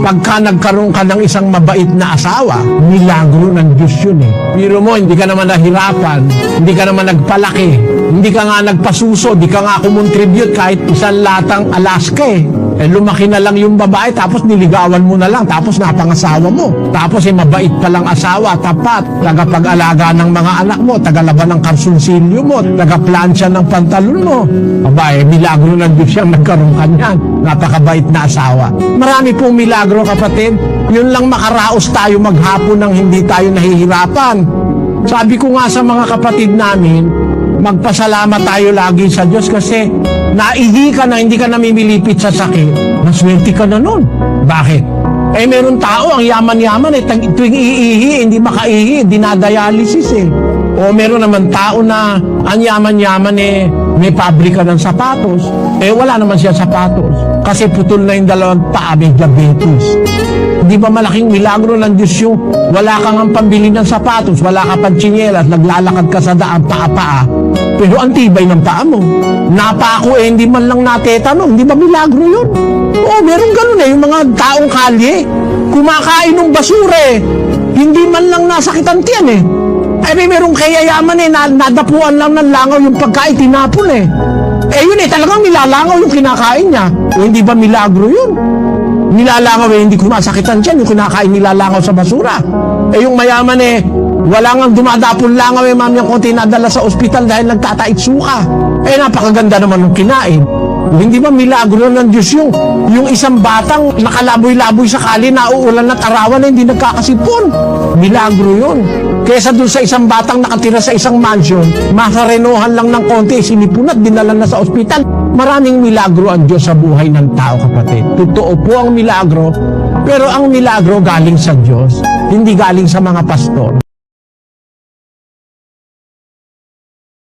Pagka nagkaroon ka ng isang mabait na asawa, milagro ng Diyos yun eh. Biro mo, hindi ka naman nahirapan, hindi ka naman nagpalaki, hindi ka nga nagpasuso, hindi ka nga kumontribute kahit isang latang Alaska eh. Lumaki na lang yung babae, tapos niligawan mo na lang, tapos napangasawa mo. Tapos mabait palang asawa, tapat, tagapag-alaga ng mga anak mo, tagalaban ng karsunsilyo mo, tagaplansya ng pantalon mo. Aba, milagro ng Diyos siyang nagkaroon kanyan. Napakabait na asawa. Marami pong milagro, kapatid. Yun lang makaraos tayo maghapon nang hindi tayo nahihirapan. Sabi ko nga sa mga kapatid namin, magpasalamat tayo lagi sa Diyos kasi naihi ka na, hindi ka namimilipit sa sakit, maswerte ka na nun. Bakit? Meron tao, ang yaman-yaman tuwing iihi, hindi makaihi, dinadialysis eh. O meron naman tao na ang yaman-yaman may pabrika ng sapatos, wala naman siya sapatos. Kasi putol na yung dalawang paa, may diabetes. Di ba malaking milagro ng Diyos yung wala kang ang pambili ng sapatos, wala ka pang tsinelas, naglalakad ka sa daan, paa-paa. Pero ang tibay ng paa mo. Napako hindi man lang natetanong, di ba milagro yun? Oo, meron ganun yung mga taong kalye, kumakain ng basura hindi man lang nasakitan tiyan may merong kayayaman nadapuan lang ng langaw yung pagkain, tinapon yun talagang nilalangaw yung kinakain niya. Hindi ba milagro yun? Nilalangaw hindi kumasakitan tiyan, yung kinakain nilalangaw sa basura. Yung mayaman wala nga dumadapon langaw ma'am yung konti nadala sa ospital dahil nagtatait suka. Napakaganda naman ng kinain. Hindi ba milagro ng Diyos yung isang batang nakalaboy-laboy sa kali, nauulan at arawan hindi nagkakasipon? Milagro yun. Kesa dun sa isang batang nakatira sa isang mansion, masarenohan lang ng konti, sinipun at dinala na sa ospital. Maraming milagro ang Diyos sa buhay ng tao, kapatid. Totoo po ang milagro, pero ang milagro galing sa Diyos, hindi galing sa mga pastor.